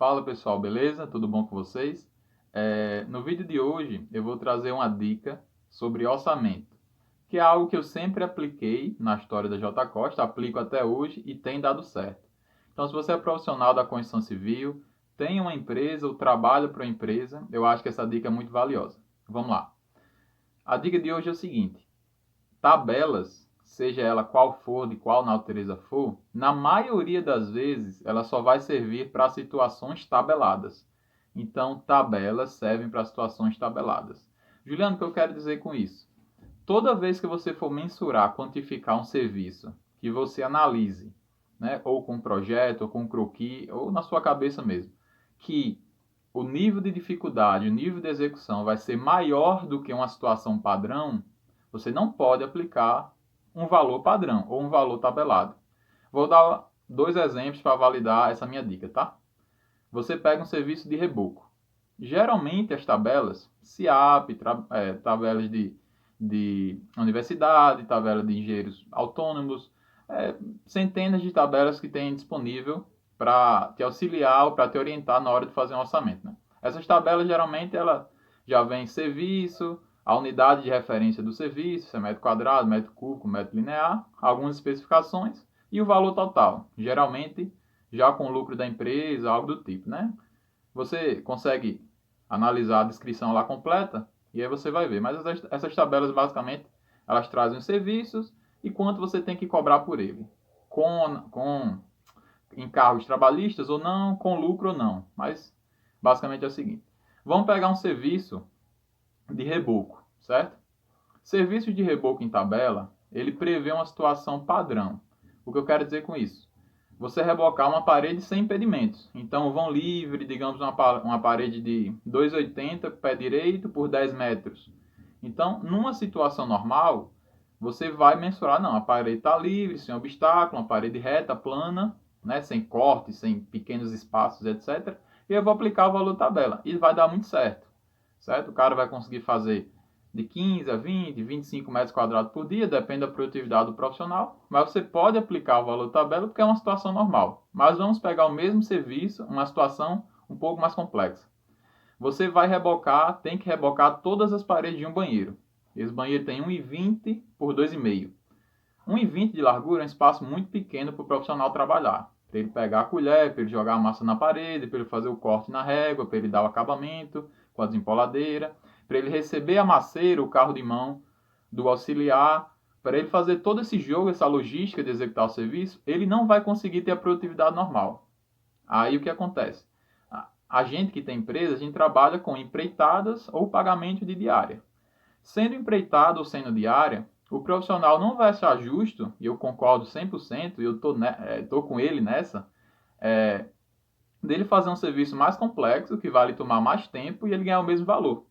Fala pessoal, beleza? Tudo bom com vocês? No vídeo de hoje eu vou trazer uma dica sobre orçamento, que é algo que eu sempre apliquei na história da J Costa, aplico até hoje e tem dado certo. Então, se você é profissional da construção civil, tem uma empresa ou trabalha para uma empresa, eu acho que essa dica é muito valiosa. Vamos lá. A dica de hoje é o seguinte: tabelas, seja ela qual for, de qual natureza for, na maioria das vezes ela só vai servir para situações tabeladas. Então, tabelas servem para situações tabeladas. Juliano, o que eu quero dizer com isso? Toda vez que você for mensurar, quantificar um serviço, que você analise, né, ou com um projeto, ou com um croquis, ou na sua cabeça mesmo, que o nível de dificuldade, o nível de execução vai ser maior do que uma situação padrão, você não pode aplicar um valor padrão ou um valor tabelado. Vou dar dois exemplos para validar essa minha dica, tá? Você pega um serviço de reboco. Geralmente as tabelas, SIAP, tabelas de universidade, tabela de engenheiros autônomos, centenas de tabelas que tem disponível para te auxiliar ou para te orientar na hora de fazer um orçamento. Né? Essas tabelas geralmente ela já vem serviço, a unidade de referência do serviço, se é metro quadrado, metro cúbico, metro linear, algumas especificações e o valor total, geralmente já com o lucro da empresa, algo do tipo, né? Você consegue analisar a descrição lá completa e aí você vai ver. Mas essas tabelas, basicamente, elas trazem os serviços e quanto você tem que cobrar por ele. Com encargos trabalhistas ou não, com lucro ou não. Mas, basicamente, é o seguinte. Vamos pegar um serviço de reboco, certo? Serviço de reboco em tabela, ele prevê uma situação padrão. O que eu quero dizer com isso? Você rebocar uma parede sem impedimentos. Então, vão livre, digamos, uma parede de 2,80 pé direito por 10 metros. Então, numa situação normal, você vai mensurar, não, a parede está livre, sem obstáculo, uma parede reta, plana, né, sem cortes, sem pequenos espaços, etc. E eu vou aplicar o valor tabela. E vai dar muito certo. Certo? O cara vai conseguir fazer de 15 a 20, 25 metros quadrados por dia, depende da produtividade do profissional, mas você pode aplicar o valor tabela porque é uma situação normal. Mas vamos pegar o mesmo serviço, uma situação um pouco mais complexa. Você vai rebocar, tem que rebocar todas as paredes de um banheiro. Esse banheiro tem 1,20 por 2,5. 1,20 de largura é um espaço muito pequeno para o profissional trabalhar. Para ele pegar a colher, para ele jogar a massa na parede, para ele fazer o corte na régua, para ele dar o acabamento com a desempoladeira, para ele receber a maceira, o carro de mão do auxiliar, para ele fazer todo esse jogo, essa logística de executar o serviço, ele não vai conseguir ter a produtividade normal. Aí o que acontece? A gente que tem empresa, a gente trabalha com empreitadas ou pagamento de diária. Sendo empreitada ou sendo diária, o profissional não vai achar justo, e eu concordo 100%, e eu tô com ele nessa, é, dele fazer um serviço mais complexo, que vai lhe tomar mais tempo, e ele ganhar o mesmo valor.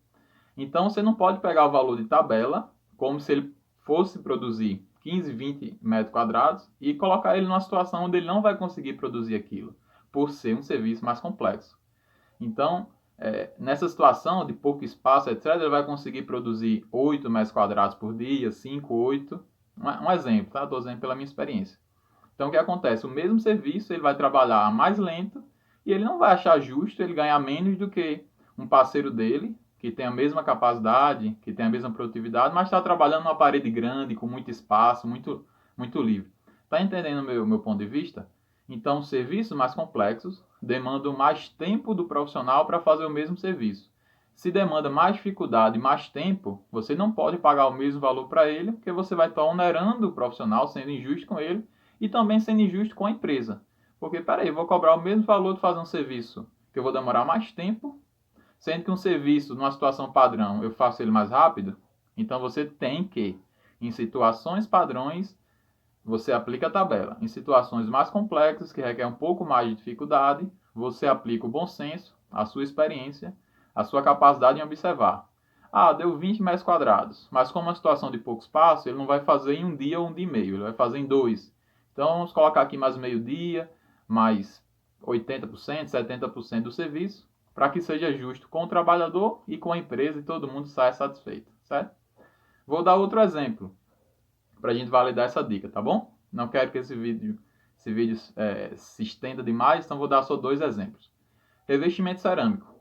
Então, você não pode pegar o valor de tabela, como se ele fosse produzir 15, 20 metros quadrados, e colocar ele numa situação onde ele não vai conseguir produzir aquilo, por ser um serviço mais complexo. Então, nessa situação de pouco espaço, etc., ele vai conseguir produzir 8 metros quadrados por dia, 5, 8. Um exemplo, tá? Estou dizendo pela minha experiência. Então, o que acontece? O mesmo serviço ele vai trabalhar mais lento e ele não vai achar justo ele ganhar menos do que um parceiro dele, que tem a mesma capacidade, que tem a mesma produtividade, mas está trabalhando numa parede grande, com muito espaço, muito, muito livre. Está entendendo o meu ponto de vista? Então, serviços mais complexos demandam mais tempo do profissional para fazer o mesmo serviço. Se demanda mais dificuldade e mais tempo, você não pode pagar o mesmo valor para ele, porque você vai estar onerando o profissional, sendo injusto com ele, e também sendo injusto com a empresa. Porque, peraí, eu vou cobrar o mesmo valor de fazer um serviço que eu vou demorar mais tempo, sendo que um serviço, numa situação padrão, eu faço ele mais rápido. Então, você tem que, em situações padrões, você aplica a tabela. Em situações mais complexas, que requer um pouco mais de dificuldade, você aplica o bom senso, a sua experiência, a sua capacidade em observar. Ah, deu 20 metros quadrados, mas como é uma situação de pouco espaço, ele não vai fazer em um dia ou um dia e meio, ele vai fazer em dois. Então, vamos colocar aqui mais meio dia, mais 80%, 70% do serviço, para que seja justo com o trabalhador e com a empresa e todo mundo saia satisfeito, certo? Vou dar outro exemplo para a gente validar essa dica, tá bom? Não quero que esse vídeo se estenda demais, então vou dar só dois exemplos. Revestimento cerâmico.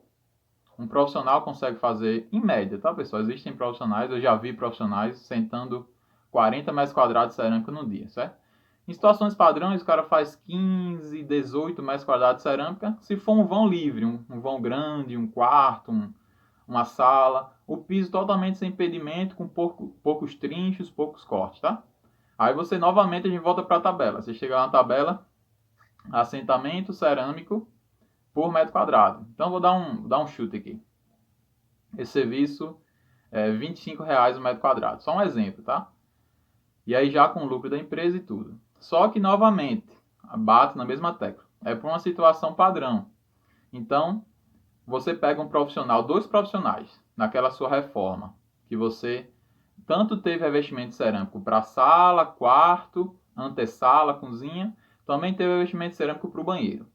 Um profissional consegue fazer, em média, tá, pessoal? Existem profissionais, eu já vi profissionais sentando 40 metros quadrados de cerâmica no dia, certo? Em situações padrões, o cara faz 15, 18 metros quadrados de cerâmica. Se for um vão livre, um vão grande, um quarto, uma sala, o piso totalmente sem impedimento, com poucos trinchos, poucos cortes, tá? Aí você, novamente, a gente volta para a tabela. Você chega lá na tabela, assentamento cerâmico por metro quadrado. Então, vou dar um chute aqui. Esse serviço é R$ 25 o metro quadrado. Só um exemplo, tá? E aí já com o lucro da empresa e tudo. Só que, novamente, bate na mesma tecla. É para uma situação padrão. Então, você pega um profissional, dois profissionais, naquela sua reforma, que você tanto teve revestimento cerâmico para sala, quarto, antessala, cozinha, também teve revestimento cerâmico para o banheiro.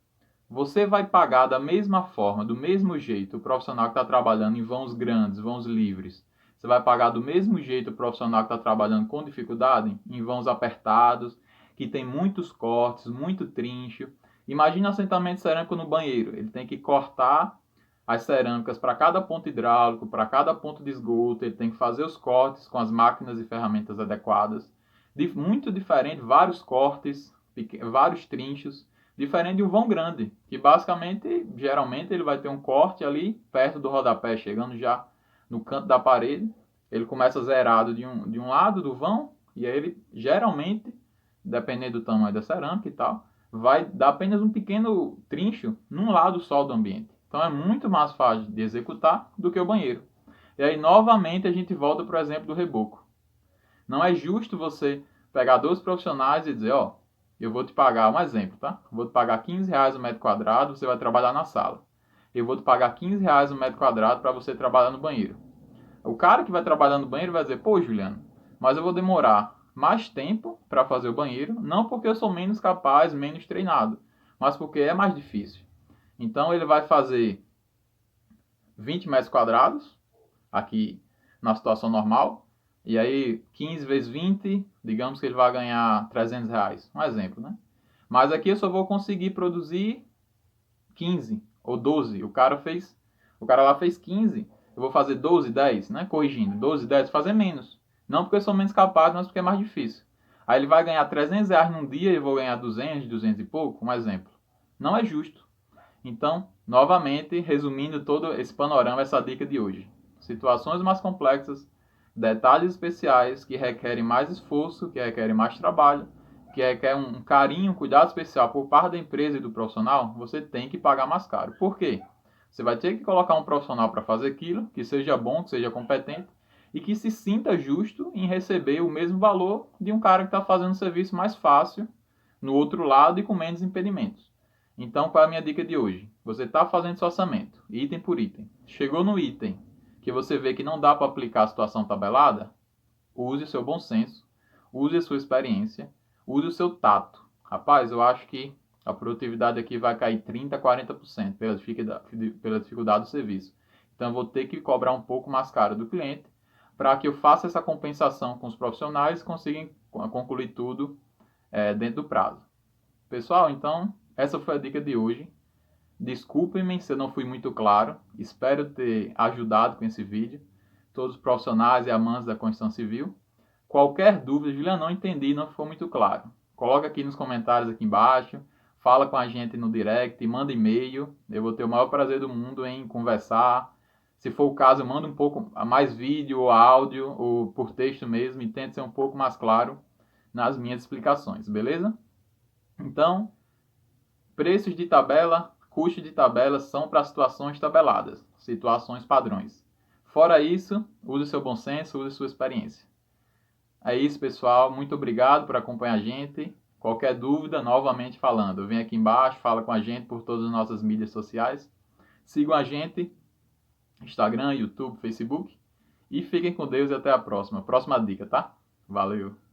Você vai pagar da mesma forma, do mesmo jeito, o profissional que está trabalhando em vãos grandes, vãos livres. Você vai pagar do mesmo jeito o profissional que está trabalhando com dificuldade, em vãos apertados, que tem muitos cortes, muito trincho. Imagina assentamento cerâmico no banheiro. Ele tem que cortar as cerâmicas para cada ponto hidráulico, para cada ponto de esgoto. Ele tem que fazer os cortes com as máquinas e ferramentas adequadas. Muito diferente, vários cortes, vários trinchos. Diferente de um vão grande, que basicamente, geralmente, ele vai ter um corte ali perto do rodapé, chegando já no canto da parede. Ele começa zerado de um lado do vão, e aí ele, geralmente, dependendo do tamanho da cerâmica e tal, vai dar apenas um pequeno trincho num lado só do ambiente. Então é muito mais fácil de executar do que o banheiro. E aí, novamente, a gente volta para o exemplo do reboco. Não é justo você pegar dois profissionais e dizer, ó, eu vou te pagar, um exemplo, tá? Eu vou te pagar R$ 15 o metro quadrado, você vai trabalhar na sala. Eu vou te pagar R$ 15 o metro quadrado para você trabalhar no banheiro. O cara que vai trabalhar no banheiro vai dizer, pô, Juliano, mas eu vou demorar mais tempo para fazer o banheiro, não porque eu sou menos capaz, menos treinado, mas porque é mais difícil. Então ele vai fazer 20 metros quadrados, aqui na situação normal, e aí 15 vezes 20, digamos que ele vai ganhar R$ 300, um exemplo, né? Mas aqui eu só vou conseguir produzir 15 ou 12. O cara lá fez 15, eu vou fazer 12, 10, né? Corrigindo, 12, 10, fazer menos. Não porque eu sou menos capaz, mas porque é mais difícil. Aí ele vai ganhar R$ 300 num dia e eu vou ganhar 200, 200 e pouco, um exemplo. Não é justo. Então, novamente, resumindo todo esse panorama, essa dica de hoje. Situações mais complexas, detalhes especiais que requerem mais esforço, que requerem mais trabalho, que requer um carinho, um cuidado especial por parte da empresa e do profissional, você tem que pagar mais caro. Por quê? Você vai ter que colocar um profissional para fazer aquilo, que seja bom, que seja competente e que se sinta justo em receber o mesmo valor de um cara que está fazendo um serviço mais fácil no outro lado e com menos impedimentos. Então, qual é a minha dica de hoje? Você está fazendo seu orçamento, item por item. Chegou no item que você vê que não dá para aplicar a situação tabelada, use o seu bom senso, use a sua experiência, use o seu tato. Rapaz, eu acho que a produtividade aqui vai cair 30%, 40% pela dificuldade do serviço. Então, eu vou ter que cobrar um pouco mais caro do cliente para que eu faça essa compensação com os profissionais e consigam concluir tudo dentro do prazo. Pessoal, então, essa foi a dica de hoje. Desculpem-me se eu não fui muito claro. Espero ter ajudado com esse vídeo. Todos os profissionais e amantes da construção civil. Qualquer dúvida, Juliana, não entendi, não ficou muito claro. Coloca aqui nos comentários aqui embaixo. Fala com a gente no direct, manda e-mail. Eu vou ter o maior prazer do mundo em conversar. Se for o caso, manda um pouco mais vídeo ou áudio ou por texto mesmo e tente ser um pouco mais claro nas minhas explicações, beleza? Então, preços de tabela, custos de tabela são para situações tabeladas, situações padrões. Fora isso, use seu bom senso, use sua experiência. É isso, pessoal. Muito obrigado por acompanhar a gente. Qualquer dúvida, novamente falando, vem aqui embaixo, fala com a gente por todas as nossas mídias sociais. Sigam a gente, Instagram, YouTube, Facebook. E fiquem com Deus e até a próxima. Próxima dica, tá? Valeu!